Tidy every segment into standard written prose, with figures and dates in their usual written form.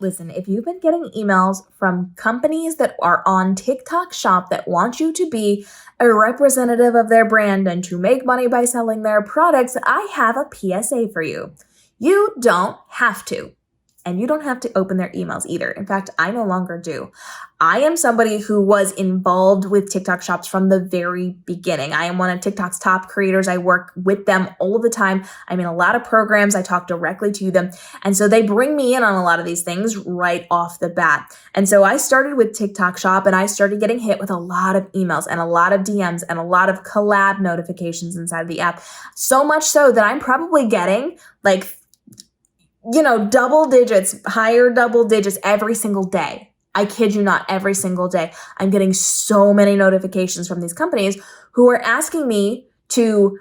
Listen, if you've been getting emails from companies that are on TikTok Shop that want you to be a representative of their brand and to make money by selling their products, I have a PSA for you. You don't have to. And you don't have to open their emails either. In fact, I no longer do. I am somebody who was involved with TikTok Shops from the very beginning. I am one of TikTok's top creators. I work with them all the time. I'm in a lot of programs. I talk directly to them. And so they bring me in on a lot of these things right off the bat. And so I started with TikTok Shop and I started getting hit with a lot of emails and a lot of DMs and a lot of collab notifications inside of the app. So much so that I'm probably getting double digits, higher double digits every single day. I kid you not, every single day. I'm getting so many notifications from these companies who are asking me to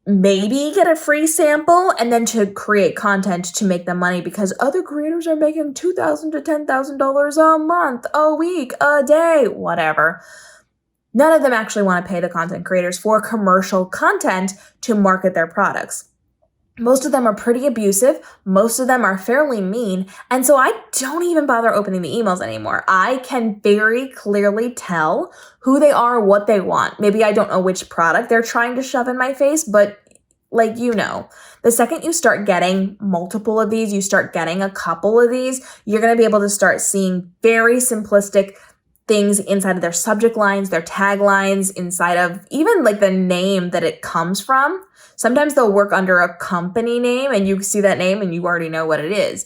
maybe get a free sample and then to create content to make them money because other creators are making $2,000 to $10,000 a month, a week, a day, whatever. None of them actually want to pay the content creators for commercial content to market their products. Most of them are pretty abusive. Most of them are fairly mean. And so I don't even bother opening the emails anymore. I can very clearly tell who they are, what they want. Maybe I don't know which product they're trying to shove in my face, but the second you start getting multiple of these, you start getting a couple of these, you're going to be able to start seeing very simplistic things inside of their subject lines, their taglines, inside of even the name that it comes from. Sometimes they'll work under a company name and you see that name and you already know what it is.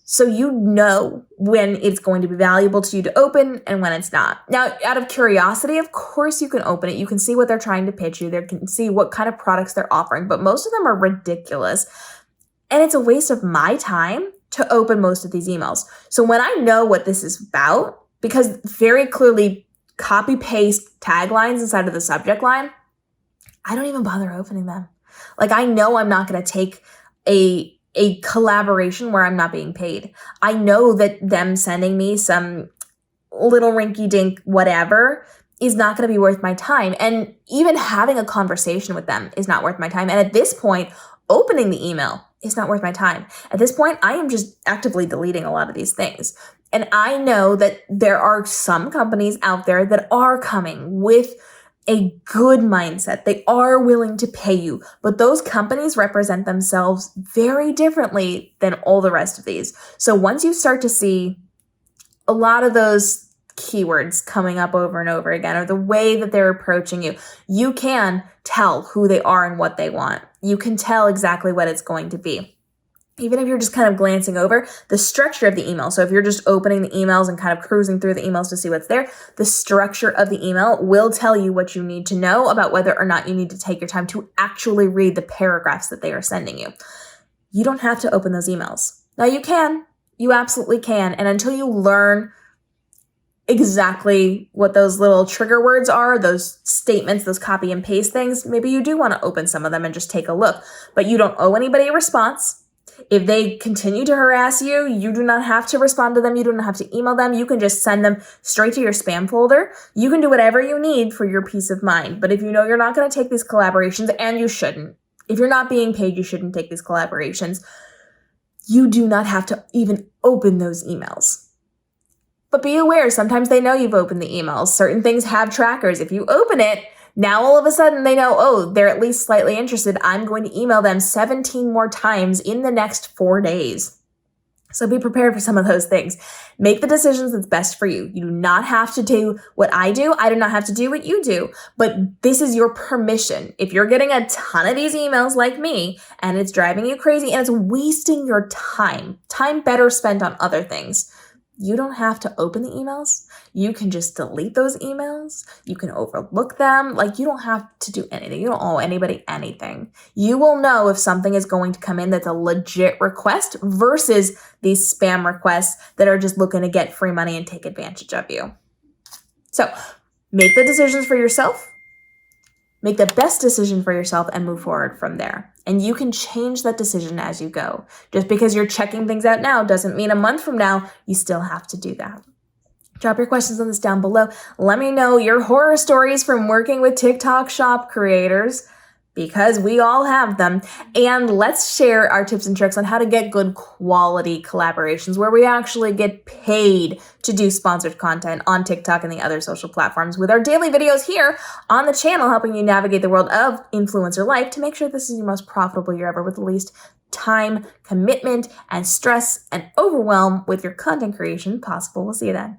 So you know when it's going to be valuable to you to open and when it's not. Now, out of curiosity, of course you can open it. You can see what they're trying to pitch you. They can see what kind of products they're offering, but most of them are ridiculous. And it's a waste of my time to open most of these emails. So when I know what this is about, because very clearly copy paste taglines inside of the subject line, I don't even bother opening them. I know I'm not going to take a collaboration where I'm not being paid. I know that them sending me some little rinky dink whatever is not going to be worth my time. And even having a conversation with them is not worth my time. And at this point, opening the email is not worth my time. At this point, I am just actively deleting a lot of these things. And I know that there are some companies out there that are coming with a good mindset. They are willing to pay you, but those companies represent themselves very differently than all the rest of these. So once you start to see a lot of those keywords coming up over and over again, or the way that they're approaching you, you can tell who they are and what they want. You can tell exactly what it's going to be. Even if you're just kind of glancing over the structure of the email. So if you're just opening the emails and kind of cruising through the emails to see what's there, the structure of the email will tell you what you need to know about whether or not you need to take your time to actually read the paragraphs that they are sending you. You don't have to open those emails. Now you can. You absolutely can. And until you learn exactly what those little trigger words are, those statements, those copy and paste things, maybe you do want to open some of them and just take a look. But you don't owe anybody a response. If they continue to harass you, you do not have to respond to them. You do not have to email them. You can just send them straight to your spam folder. You can do whatever you need for your peace of mind. But if you know you're not going to take these collaborations, and you shouldn't, if you're not being paid, you shouldn't take these collaborations. You do not have to even open those emails. But be aware, sometimes they know you've opened the emails. Certain things have trackers. If you open it, now all of a sudden they know, oh, they're at least slightly interested. I'm going to email them 17 more times in the next 4 days. So be prepared for some of those things. Make the decisions that's best for you. You do not have to do what I do. I do not have to do what you do. But this is your permission. If you're getting a ton of these emails like me and it's driving you crazy and it's wasting your time better spent on other things, you don't have to open the emails. You can just delete those emails. You can overlook them. You don't have to do anything. You don't owe anybody anything. You will know if something is going to come in that's a legit request versus these spam requests that are just looking to get free money and take advantage of you. So make the decisions for yourself. Make the best decision for yourself and move forward from there. And you can change that decision as you go. Just because you're checking things out now doesn't mean a month from now you still have to do that. Drop your questions on this down below. Let me know your horror stories from working with TikTok Shop creators. because we all have them. And let's share our tips and tricks on how to get good quality collaborations where we actually get paid to do sponsored content on TikTok and the other social platforms with our daily videos here on the channel, helping you navigate the world of influencer life to make sure this is your most profitable year ever with the least time, commitment, and stress and overwhelm with your content creation possible. We'll see you then.